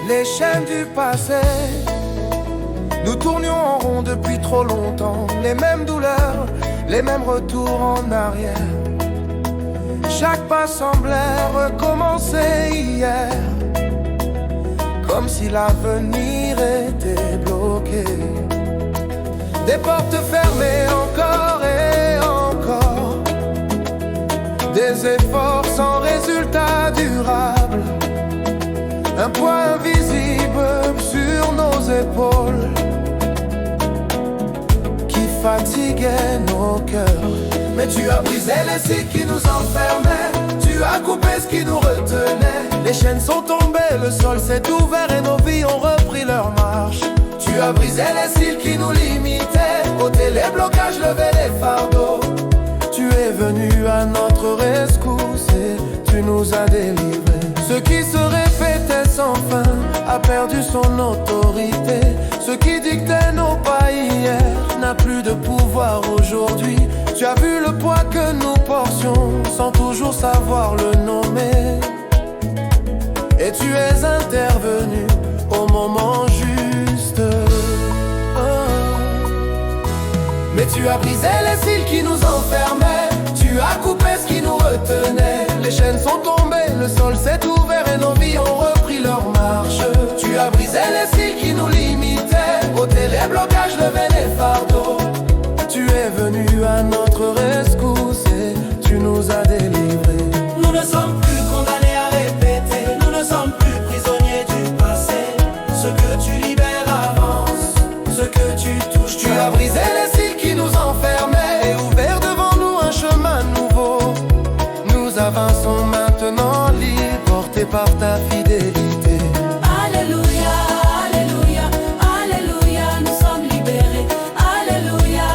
les chaînes du passé. Nous tournions en rond depuis trop longtemps, les mêmes douleurs, les mêmes retours en arrière. Chaque pas semblait recommencer hier, comme si l'avenir était bloqué. Des portes fermées encore et encore, des efforts sans résultat durable, un poids invisible sur nos épaules qui fatiguait nos cœurs. Mais tu as brisé les cycles qui nous enfermaient, tu as coupé ce qui nous retenait. Les chaînes sont tombées, le sol s'est ouvert et nos vies ont repris leur marche. Tu as brisé les cils qui nous limitaient, ôté les blocages, levé les fardeaux. Tu es venu à notre rescousse et tu nous as délivrés. Ce qui se répétait sans fin a perdu son autorité. Ce qui dictait nos pas hier n'a plus de pouvoir aujourd'hui. Tu as vu le poids que nous portions sans toujours savoir le nommer. Et tu es intervenu au moment juste. Mais tu as brisé les cils qui nous enfermaient, tu as coupé ce qui nous retenait. Les chaînes sont tombées, le sol s'est ouvert et nos vies ont repris leur marche. Tu as brisé les cils qui nous limitaient, ôté les blocages, levé les fardeaux. Tu es venu à notre rescousse et tu nous as délivrés. Nous ne sommes plus condamnés à répéter, nous ne sommes plus prisonniers du passé. Ce que tu libères avance, ce que tu touches, tu as brisé les cils qui nous enfermaient et ouvert devant nous un chemin nouveau. Nous avançons maintenant libres, portés par ta fidélité. Alléluia, Alléluia, Alléluia, nous sommes libérés. Alléluia,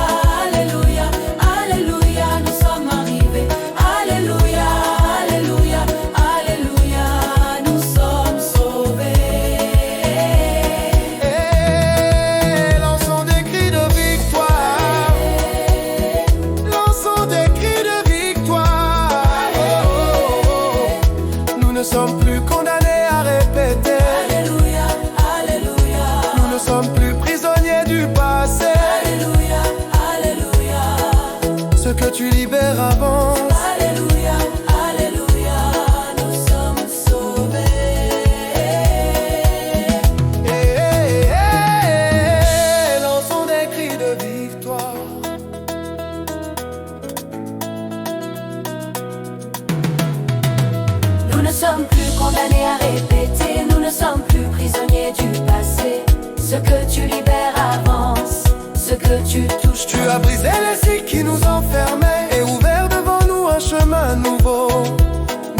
Alléluia, Alléluia, nous sommes arrivés. Alléluia, Alléluia, Alléluia, nous sommes sauvés. Et lançons des cris de victoire, lançons des cris de victoire. Nous ne sommes plus condamnés à répéter. Alléluia, Alléluia, Nous ne sommes plus prisonniers du passé. Alléluia, Alléluia, Ce que tu libères avance. Alléluia, Alléluia, nous sommes sauvés. Lançons des cris de victoire. Nous ne sommes plus condamnés à répéter, nous ne sommes plus prisonniers du passé. Ce que tu libères avance, ce que tu touches. Tu as brisé les cycles qui nous enfermaient et ouvert devant nous un chemin nouveau.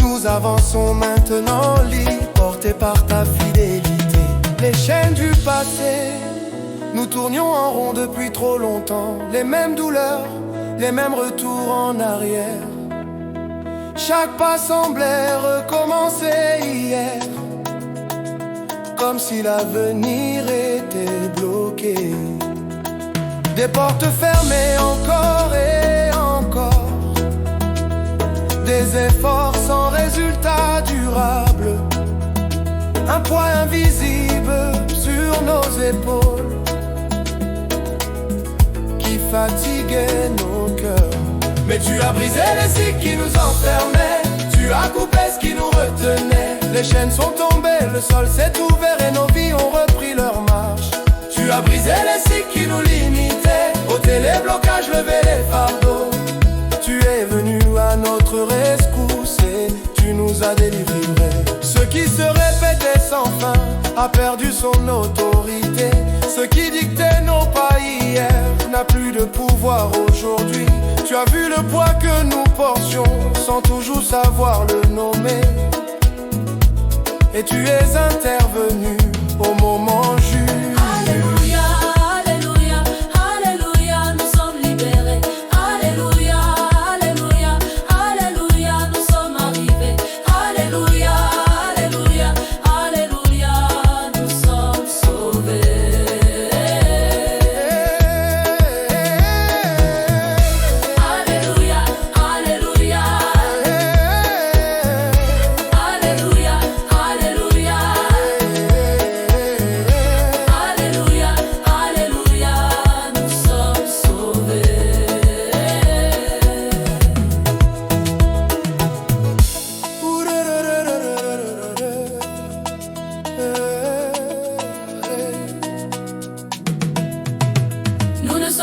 Nous avançons maintenant libres, portés par ta fidélité. Les chaînes du passé, nous tournions en rond depuis trop longtemps. Les mêmes douleurs, les mêmes retours en arrière. Chaque pas semblait recommencer hier, comme si l'avenir était bloqué. Des portes fermées encore et encore, des efforts sans résultat durable, un poids invisible sur nos épaules qui fatiguait nos cœurs. Mais tu as brisé les cycles qui nous enfermaient, tu as coupé ce qui nous retenait. Les chaînes sont tombées, le sol s'est ouvert et nos vies ont repris leur marche. Tu as brisé les cycles qui nous limitaient, ôté les blocages, levé les fardeaux. Tu es venu à notre rescousse et tu nous as délivrés. Ce qui se répétait sans fin a perdu son autorité. Ce qui dictait nos pas hier n'a plus de pouvoir aujourd'hui. Tu as vu le poids que nous portions sans toujours savoir le nommer. Et tu es intervenu au moment juste. Alléluia, Alléluia, Alléluia, nous sommes libérés. Alléluia, Alléluia, Alléluia, nous sommes arrivés. Alléluia, Alléluia, Alléluia, nous sommes sauvés. Alléluia, Alléluia, Alléluia, Alléluia.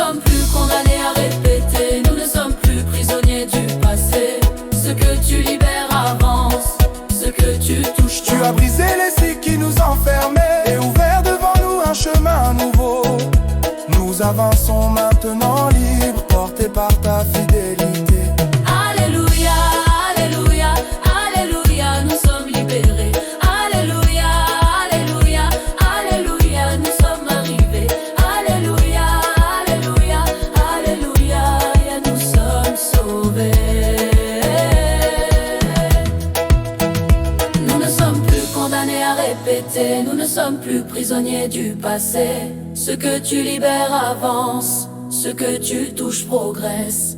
sommes plus condamnés à répéter, nous ne sommes plus prisonniers du passé. Ce que tu libères avance, ce que tu touches. Tu as brisé les cycles qui nous enfermaient et ouvert devant nous un chemin nouveau. Nous avançons maintenant libres, portés par ta fidélité. Alléluia, Alléluia, Alléluia, nous sommes libérés. Alléluia, Alléluia, Alléluia, nous sommes arrivés. Alléluia, Alléluia, Alléluia, et nous sommes sauvés. Nous ne sommes plus condamnés à répéter, nous ne sommes plus prisonniers du passé. Ce que tu libères avance, ce que tu touches progresse.